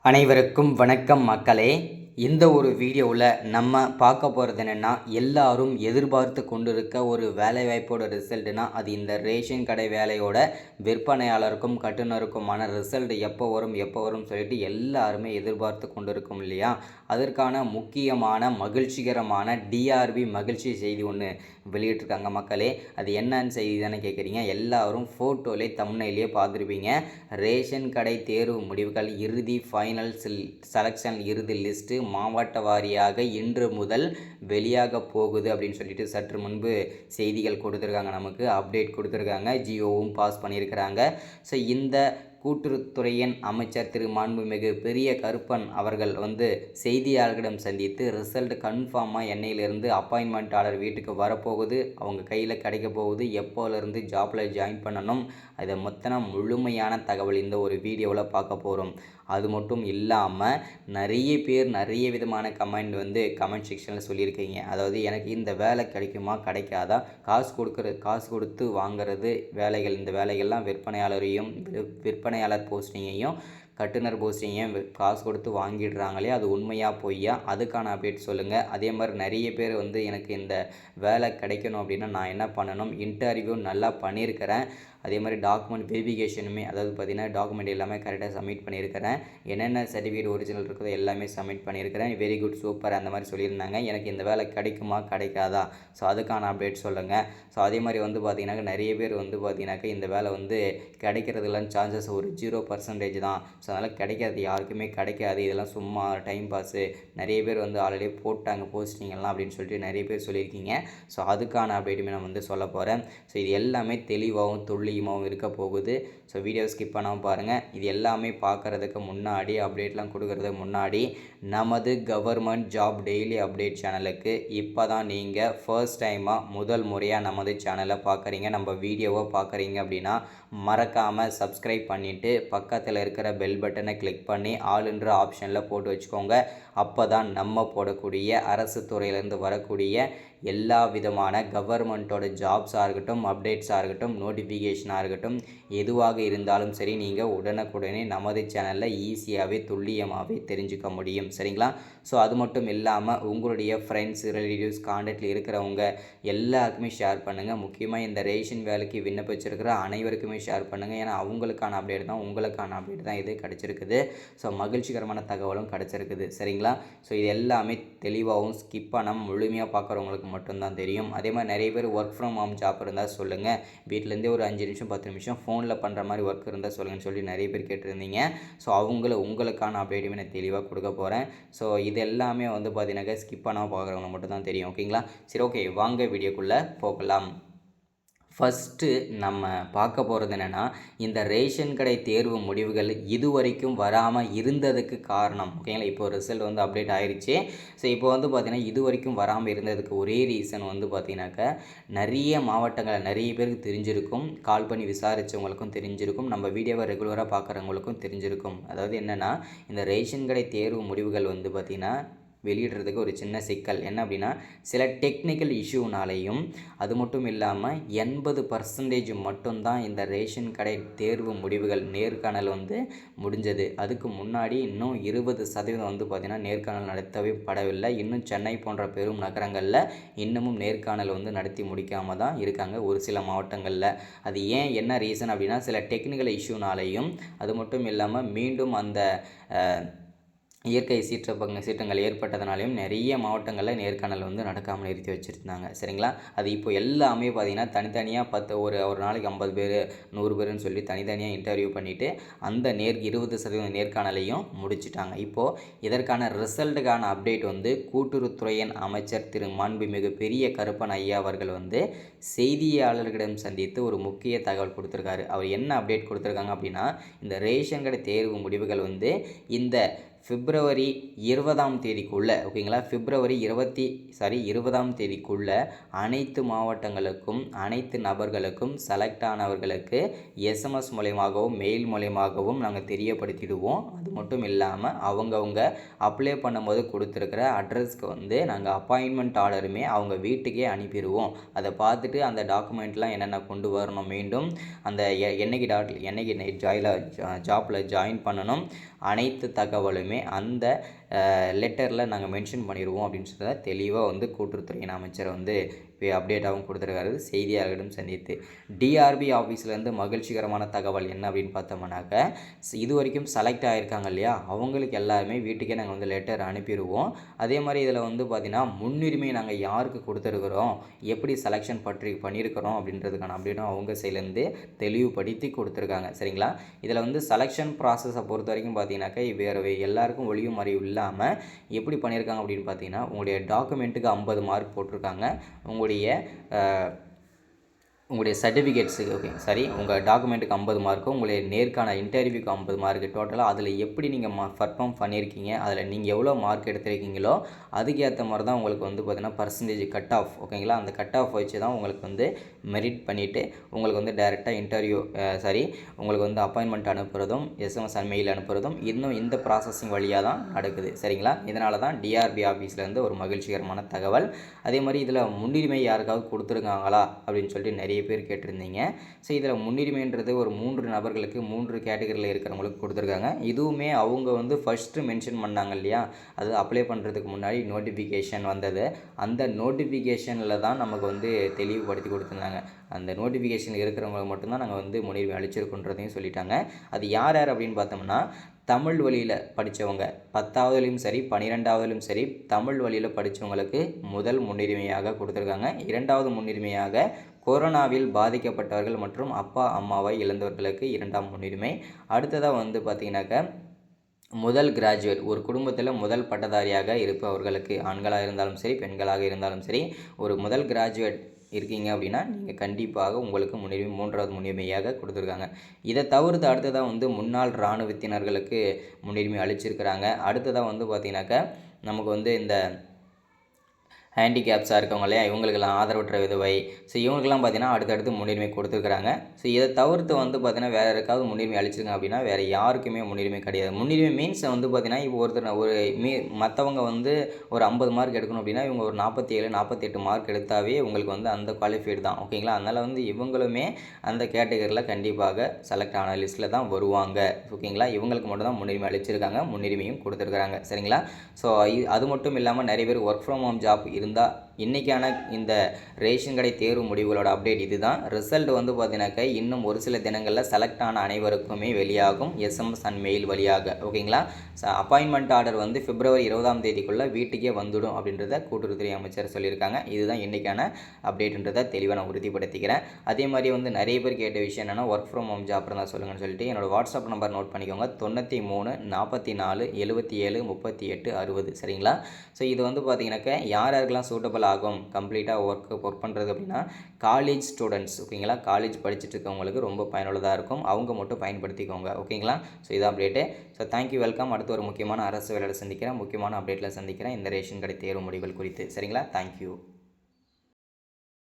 அனைவருக்கும் வணக்கம் மக்களே. இந்த ஒரு வீடியோவில் நம்ம பார்க்க போகிறது என்னென்னா, எல்லாரும் எதிர்பார்த்து கொண்டிருக்க ஒரு வேலைவாய்ப்போட ரிசல்ட்னா அது இந்த ரேஷன் கடை வேலையோட விற்பனையாளருக்கும் கட்டுனருக்குமான ரிசல்ட் எப்போ வரும் சொல்லிட்டு எல்லாருமே எதிர்பார்த்து கொண்டிருக்கும் இல்லையா. அதற்கான முக்கியமான மகிழ்ச்சிகரமான டிஆர்பி மகிழ்ச்சி செய்தி ஒன்று வெளியிட்டிருக்காங்க மக்களே. அது என்னன்னு செய்தி தானே கேட்குறீங்க. எல்லாரும் ஃபோட்டோலே தம்ப்நெயிலே பார்த்துருப்பீங்க. ரேஷன் கடை தேர்வு முடிவுகள் இறுதி ஃபைனல் செலெக்ஷன் இறுதி லிஸ்ட்டு மாவட்ட வாரியாக இன்று முதல் வெளியாக போகுது அப்படின்னு சொல்லிட்டு சற்று முன்பு செய்திகள் கொடுத்துருக்காங்க. நமக்கு அப்டேட் கொடுத்துருக்காங்க. ஜியோவும் பாஸ் பண்ணியிருக்கிறாங்க. ஸோ இந்த கூட்டுறவுத்துறையின் அமைச்சர் திரு மாண்புமிகு பெரிய கருப்பன் அவர்கள் செய்தியாளர்களிடம் சந்தித்து ரிசல்ட் கன்ஃபார்மாக எண்ணெயிலிருந்து அப்பாயின்மெண்ட் ஆர்டர் வீட்டுக்கு வரப்போகுது, அவங்க கையில் கிடைக்க போகுது, எப்போலேருந்து ஜாப்பில் ஜாயின் பண்ணணும், அதை மொத்தம் முழுமையான தகவல் இந்த ஒரு வீடியோவில் பார்க்க போகிறோம். அது மட்டும் இல்லாமல் நிறைய பேர் நிறைய விதமான கமெண்ட் செக்ஷனில் சொல்லியிருக்கீங்க. அதாவது எனக்கு இந்த வேலை கிடைக்குமா கிடைக்காதா, காசு கொடுத்து வாங்கிறது வேலைகள், இந்த வேலைகள்லாம் விற்பனையாளர் போஸ்டிங்கையும் கட்டுனர் போஸ்டிங்கையும் காசு கொடுத்து வாங்கிடுறாங்களே, அது உண்மையாக பொய்யா, அதுக்கான அப்டேட் சொல்லுங்கள். அதே மாதிரி நிறைய பேர் எனக்கு இந்த வேலை கிடைக்கணும் அப்படின்னா நான் என்ன பண்ணணும், இன்டர்வியூ நல்லா பண்ணியிருக்கிறேன், அதே மாதிரி டாக்குமெண்ட் வெரிஃபிகேஷனுமே, அதாவது பார்த்திங்கன்னா டாக்குமெண்ட் எல்லாமே கரெக்டாக சப்மிட் பண்ணியிருக்கிறேன், என்னென்ன சர்டிஃபிகேட் ஒரிஜினல் இருக்குதோ எல்லாமே சப்மிட் பண்ணியிருக்கிறேன், வெரி குட் சூப்பர் அந்த மாதிரி சொல்லியிருந்தாங்க. எனக்கு இந்த வேலை கிடைக்குமா கிடைக்காதா, ஸோ அதுக்கான அப்டேட் சொல்லுங்கள். ஸோ அதே மாதிரி பார்த்திங்கனாக்கா நிறைய பேர் பார்த்திங்கனாக்கா இந்த வேலை கிடைக்கிறதுலாம் சான்சஸ் ஒரு 0% தான். ஸோ அதனால் கிடைக்காது, யாருக்குமே கிடைக்காது, இதெல்லாம் சும்மா டைம் பாஸு, நிறைய பேர் ஆல்ரெடி போட்டாங்க போஸ்டிங்கெல்லாம் அப்படின்னு சொல்லிட்டு நிறைய பேர் சொல்லியிருக்கீங்க. ஸோ அதுக்கான அப்டேட்டுமே நான் சொல்ல போகிறேன். ஸோ இது எல்லாமே தெளிவாகவும் துல்லியமாகவும் இருக்க போகுது. ஸோ வீடியோ ஸ்கிப் பண்ணாமல் பாருங்கள். இது எல்லாமே பார்க்குறதுக்கு முன்னாடி, அப்டேட்லாம் கொடுக்கறதுக்கு முன்னாடி நமது கவர்மெண்ட் ஜாப் டெய்லி அப்டேட் சேனலுக்கு இப்போ தான் நீங்கள் ஃபர்ஸ்ட் டைமாக முதல் முறையாக நமது சேனலை பார்க்குறீங்க, நம்ம வீடியோவை பார்க்குறீங்க அப்படின்னா மறக்காமல் சப்ஸ்கிரைப் பண்ணிவிட்டு பக்கத்தில் இருக்கிற பெல் பட்டனை கிளிக் பண்ணி ஆளுன்ற ஆப்ஷனில் போட்டு வச்சுக்கோங்க. அப்போ தான் நம்ம போடக்கூடிய அரசு துறையிலேருந்து வரக்கூடிய எல்லா விதமான கவர்மெண்ட்டோட ஜாப்ஸாக இருக்கட்டும், அப்டேட்ஸாக இருக்கட்டும், நோட்டிஃபிகேஷனாக இருக்கட்டும், எதுவாக இருந்தாலும் சரி நீங்கள் உடனுக்குடனே நமது சேனலில் ஈஸியாகவே துல்லியமாகவே தெரிஞ்சுக்க முடியும். சரிங்களா. ஸோ அது மட்டும் இல்லாமல் உங்களுடைய ஃப்ரெண்ட்ஸ், ரிலேட்டிவ்ஸ், கான்டாக்டில் இருக்கிறவங்க எல்லாருக்குமே ஷேர் பண்ணுங்கள். முக்கியமாக இந்த ரேஷன் வேலைக்கு விண்ணப்பிச்சிருக்கிற அனைவருக்குமே ஷேர் பண்ணுங்கள். ஏன்னா அவங்களுக்கான அப்டேட் தான், உங்களுக்கான அப்டேட் தான் இது கிடச்சிருக்குது. ஸோ மகிழ்ச்சிகரமான தகவலும் கிடச்சிருக்குது. சரிங்களா. ஸோ இது எல்லாமே தெளிவாகவும் ஸ்கிப் பண்ணாமல் முழுமையாக பார்க்குறவங்களுக்கு மட்டும்தான் தெரியும். அதே மாதிரி நிறைய பேர் ஒர்க் ஃப்ரம் ஹோம் ஜாப் இருந்தால் சொல்லுங்கள், வீட்டிலேருந்தே ஒரு 5 நிமிஷம் 10 நிமிஷம் ஃபோனில் பண்ணுற மாதிரி ஒர்க் இருந்தால் சொல்லுங்கன்னு சொல்லி நிறைய பேர் கேட்டிருந்தீங்க. ஸோ உங்களுக்கான அப்டேட்டுமே நான் தெளிவாக கொடுக்க போகிறேன். ஸோ இது எல்லாமே பார்த்தீங்கன்னாக்கா ஸ்கிப் பண்ணாமல் பார்க்குறவங்க மட்டும்தான் தெரியும். ஓகேங்களா. சரி, ஓகே, வாங்க வீடியோக்குள்ளே போகலாம். ஃபஸ்ட்டு நம்ம பார்க்க போகிறது என்னென்னா, இந்த ரேஷன் கடை தேர்வு முடிவுகள் இதுவரைக்கும் வராமல் இருந்ததுக்கு காரணம். ஓகேங்களா. இப்போ ரிசல்ட் அப்டேட் ஆகிடுச்சு. ஸோ இப்போ பார்த்திங்கன்னா இது வரைக்கும் வராமல் இருந்ததுக்கு ஒரே ரீசன் பார்த்திங்கனாக்கா நிறைய மாவட்டங்களில் நிறைய பேருக்கு தெரிஞ்சிருக்கும், கால் பண்ணி விசாரித்தவங்களுக்கும் தெரிஞ்சிருக்கும், நம்ம வீடியோவை ரெகுலராக பார்க்குறவங்களுக்கும் தெரிஞ்சிருக்கும். அதாவது என்னென்னா, இந்த ரேஷன் கடை தேர்வு முடிவுகள் பார்த்திங்கன்னா வெளியிடுறதுக்கு ஒரு சின்ன சிக்கல் என்ன அப்படின்னா, சில டெக்னிக்கல் இஷ்யூனாலையும், அது மட்டும் இல்லாமல் 80% மட்டும்தான் இந்த ரேஷன் கடை தேர்வு முடிவுகள் நேர்காணல் முடிஞ்சது. அதுக்கு முன்னாடி இன்னும் 20% பார்த்திங்கன்னா நேர்காணல் நடத்தவே படவில்லை. இன்னும் சென்னை போன்ற பெரும் நகரங்களில் இன்னமும் நேர்காணல் நடத்தி முடிக்காமல் தான் இருக்காங்க ஒரு சில மாவட்டங்களில். அது ஏன், என்ன ரீசன் அப்படின்னா, சில டெக்னிக்கல் இஷ்யூனாலையும், அது மட்டும் இல்லாமல் மீண்டும் அந்த இயற்கை சீற்றங்கள் ஏற்பட்டதுனாலையும் நிறைய மாவட்டங்களில் நேர்காணல் நடக்காமல் நிறுத்தி வச்சுருந்தாங்க. சரிங்களா. அது இப்போ எல்லாமே பார்த்திங்கன்னா தனித்தனியாக ஒரு நாளைக்கு 50 பேர் 100 பேருன்னு சொல்லி தனித்தனியாக இன்டர்வியூ பண்ணிவிட்டு அந்த 20% நேர்காணலையும் முடிச்சிட்டாங்க. இப்போது இதற்கான ரிசல்ட்டுக்கான அப்டேட் கூட்டுறவுத்துறையின் அமைச்சர் திரு மாண்புமிகு பெரிய கருப்பன் ஐயா அவர்கள் செய்தியாளர்களிடம் சந்தித்து ஒரு முக்கிய தகவல் கொடுத்துருக்காரு. அவர் என்ன அப்டேட் கொடுத்துருக்காங்க அப்படின்னா, இந்த ரேஷன் கடை தேர்வு முடிவுகள் இந்த பிப்ரவரி 20ஆம் தேதிக்குள்ளே ஓகேங்களா, பிப்ரவரி 20ஆம் தேதிக்குள்ளே அனைத்து மாவட்டங்களுக்கும் அனைத்து நபர்களுக்கும் செலக்ட் ஆனவர்களுக்கு எஸ்எம்எஸ் மூலயமாகவும் மெயில் மூலயமாகவும் நாங்கள் தெரியப்படுத்திடுவோம். அது மட்டும் இல்லாமல் அவங்கவுங்க அப்ளை பண்ணும்போது கொடுத்துருக்கிற அட்ரஸ்க்கு வந்து நாங்கள் அப்பாயின்மெண்ட் ஆர்டருமே அவங்க வீட்டுக்கே அனுப்பிடுவோம். அதை பார்த்துட்டு அந்த டாக்குமெண்ட்லாம் என்னென்ன கொண்டு வரணும், மீண்டும் அந்த என்னைக்கு ஜாப்பில் ஜாயின் பண்ணணும், அனைத்து தகவலுமே அந்த லெட்டரில் நாங்கள் மென்ஷன் பண்ணிடுவோம் அப்படின்னு சொல்லி தெளிவாக வந்து கூட்டுறவுத்துறை அமைச்சர் வந்து இப்போ அப்டேட்டாகவும் கொடுத்துருக்காரு செய்தியாளர்களிடம் சந்தித்து. டிஆர்பி ஆஃபீஸ்லேருந்து மகிழ்ச்சிகரமான தகவல் என்ன அப்படின்னு பார்த்தோம்னாக்க, இது வரைக்கும் செலக்ட் ஆகியிருக்காங்க இல்லையா, அவங்களுக்கு எல்லாருமே வீட்டுக்கே நாங்கள் வந்து லெட்டர் அனுப்பிடுவோம். அதே மாதிரி இதில் வந்து பார்த்திங்கன்னா முன்னுரிமை நாங்கள் யாருக்கு கொடுத்துருக்குறோம், எப்படி செலெக்ஷன் பண்ணியிருக்கிறோம் அப்படின்றதுக்கான அப்டேட்டும் அவங்க சைட்லேருந்து தெளிவுபடுத்தி கொடுத்துருக்காங்க. சரிங்களா, இதில் வந்து செலெக்ஷன் ப்ராசஸை பொறுத்த வரைக்கும் பார்த்தீங்கன்னாக்கா வேறு எல்லாருக்கும் ஒளியும் மறைவு இல்லாமல் எப்படி பண்ணியிருக்காங்க அப்படின்னு பார்த்தீங்கன்னா, உங்களுடைய டாக்குமெண்ட்டுக்கு 50 மார்க் போட்டிருக்காங்க, உங்களுடைய சர்டிஃபிகேட்ஸுக்கு உங்கள் டாக்குமெண்ட்டுக்கு 50 மார்க்கும், உங்களுடைய நேர்காண இன்டர்வியூக்கு 50 மார்க்கு டோட்டலாக அதில் எப்படி நீங்கள் பர்ஃபார்ம் பண்ணியிருக்கீங்க, அதில் நீங்கள் எவ்வளோ மார்க் எடுத்திருக்கீங்களோ அதுக்கேற்ற மாதிரி தான் உங்களுக்கு வந்து பார்த்திங்கன்னா பர்சன்டேஜ் கட் ஆஃப். ஓகேங்களா, அந்த கட் ஆஃப் வச்சு தான் உங்களுக்கு வந்து மெரிட் பண்ணிவிட்டு உங்களுக்கு வந்து டைரெக்டாக உங்களுக்கு வந்து அப்பாயின்மெண்ட் அனுப்புகிறதும் எஸ்எம்எஸ் மெயில் அனுப்புகிறதும் இன்னும் இந்த ப்ராசஸிங் வழியாக தான் நடக்குது. சரிங்களா, இதனால தான் டிஆர்பி ஆஃபீஸ்லேருந்து ஒரு மகிழ்ச்சிகரமான தகவல். அதே மாதிரி இதில் முன்னுரிமை யாருக்காவது கொடுத்துருக்காங்களா அப்படின்னு சொல்லிட்டு நிறைய பேர் கேட்டிருந்தீங்க. ஸோ இதில் முன்னுரிமைன்றது ஒரு 3 நபர்களுக்கு 3 கேட்டகரியில் இருக்கிறவங்களுக்கு கொடுத்துருக்காங்க. இதுவுமே அவங்க வந்து ஃபஸ்ட்டு மென்ஷன் பண்ணாங்க இல்லையா, அது அப்ளை பண்ணுறதுக்கு முன்னாடி நோட்டிஃபிகேஷன் வந்தது. அந்த நோட்டிஃபிகேஷனில் தான் நமக்கு வந்து தெளிவுபடுத்தி கொடுத்துருந்தாங்க. அந்த நோட்டிஃபிகேஷன் இருக்கிறவங்களுக்கு மட்டும்தான் நாங்கள் வந்து முன்னுரிமை அளிச்சிருக்கோன்றதையும் சொல்லிட்டாங்க. அது யார் அப்படின்னு பார்த்தோம்னா, தமிழ் வழியில் படித்தவங்க 10ஆவதுலேயும் சரி 12ஆவதுலேயும் சரி தமிழ் வழியில் படித்தவங்களுக்கு முதல் முன்னுரிமையாக கொடுத்துருக்காங்க. 2வது முன்னுரிமையாக கொரோனாவில் பாதிக்கப்பட்டவர்கள் மற்றும் அப்பா அம்மாவை இழந்தவர்களுக்கு 2ஆம் முன்னுரிமை. அடுத்ததாக வந்து பார்த்திங்கனாக்கா முதல் கிராஜுவேட், ஒரு குடும்பத்தில் முதல் பட்டதாரியாக இருப்பவர்களுக்கு, ஆண்களாக இருந்தாலும் சரி பெண்களாக இருந்தாலும் சரி, ஒரு முதல் கிராஜுவேட் இருக்கீங்க அப்படின்னா நீங்கள் கண்டிப்பாக உங்களுக்கு முன்னுரிமை 3வது முன்னுரிமையாக கொடுத்துருக்காங்க. இதை தவிர்த்து அடுத்ததாக வந்து முன்னாள் இராணுவத்தினர்களுக்கு முன்னுரிமை அளிச்சிருக்கிறாங்க. அடுத்ததாக வந்து பார்த்திங்கனாக்கா நமக்கு வந்து இந்த ஹேண்டிகேப்ஸாக இருக்கவங்க இல்லையா, இவங்களுக்கெல்லாம் ஆதரவற்ற விதவை, ஸோ இவங்களுக்கெல்லாம் பார்த்திங்கன்னா அடுத்தடுத்து முன்னுரிமை கொடுத்துருக்குறாங்க. ஸோ இதை தவிர்த்து வந்து பார்த்திங்கன்னா வேறு யாருக்காவது முன்னுரிமை அளிச்சிருங்க அப்படின்னா வேறு யாருக்குமே முன்னுரிமை கிடையாது. முன்னுரிமை மீன்ஸ் வந்து பார்த்திங்கன்னா இப்போ ஒருத்தர் மற்றவங்க வந்து ஒரு 50 மார்க் எடுக்கணும் அப்படின்னா இவங்க ஒரு 47 48 மார்க் எடுத்தாவே உங்களுக்கு வந்து அந்த குவாலிஃபைடு தான். ஓகேங்களா, அதனால் வந்து இவங்களுமே அந்த கேட்டகரியில் கண்டிப்பாக செலக்ட் ஆன லிஸ்ட்டில் தான் வருவாங்க. ஓகேங்களா, இவங்களுக்கு மட்டும் தான் முன்னுரிமை அளிச்சிருக்காங்க, முன்னுரிமையும் கொடுத்துருக்குறாங்க. சரிங்களா, ஸோ அது மட்டும் இல்லாமல் நிறைய பேர் ஒர்க் ஃப்ரம் ஹோம் ஜாப் இருந்தால் இன்றைக்கான இந்த ரேஷன் கடை தேர்வு முடிவுகளோட அப்டேட் இதுதான். ரிசல்ட் வந்து பார்த்தீங்கன்னாக்கா இன்னும் ஒரு சில தினங்களில் செலக்ட் ஆன அனைவருக்குமே வெளியாகும் எஸ்எம்எஸ் அண்ட் மெயில் வழியாக. ஓகேங்களா, அப்பாயின்மெண்ட் ஆர்டர் வந்து பிப்ரவரி 20ஆம் தேதிக்குள்ளே வீட்டுக்கே வந்துடும் அப்படின்றத கூட்டுறவுத்துறை அமைச்சர் சொல்லியிருக்காங்க. இதுதான் இன்றைக்கான அப்டேட்ன்றதை தெளிவாக நான் உறுதிப்படுத்திக்கிறேன். அதே மாதிரி வந்து நிறைய பேர் கேட்ட விஷயம் என்னென்னா ஒர்க் ஃப்ரம் ஹோம் ஜாப் இருந்தால் சொல்லுங்கன்னு சொல்லிட்டு என்னோடய வாட்ஸ்அப் நம்பர் நோட் பண்ணிக்கோங்க, 93 44 77 38 60. சரிங்களா, ஸோ இது வந்து பார்த்தீங்கன்னாக்கா யாருக்கெல்லாம் சூட்டபிள் ஆகும் கம்ப்ளீட்டாக ஒர்க் பண்ணுறது அப்படின்னா காலேஜ் ஸ்டூடெண்ட்ஸ். ஓகேங்களா, காலேஜ் படிச்சுட்டு இருக்கவங்களுக்கு ரொம்ப பயனுள்ளதாக இருக்கும், அவங்க மட்டும் பயன்படுத்திக்கோங்க. ஓகேங்களா, ஸோ இதான் அப்டேட்டு. So thank you, welcome. அடுத்து ஒரு முக்கியமான அரசு வேலையில் சந்திக்கிறேன், முக்கியமான அப்டேட்டில் சந்திக்கிறேன் இந்த ரேஷன் கடை தேர்வு முடிவுகள் குறித்து. சரிங்களா, தேங்க்யூ.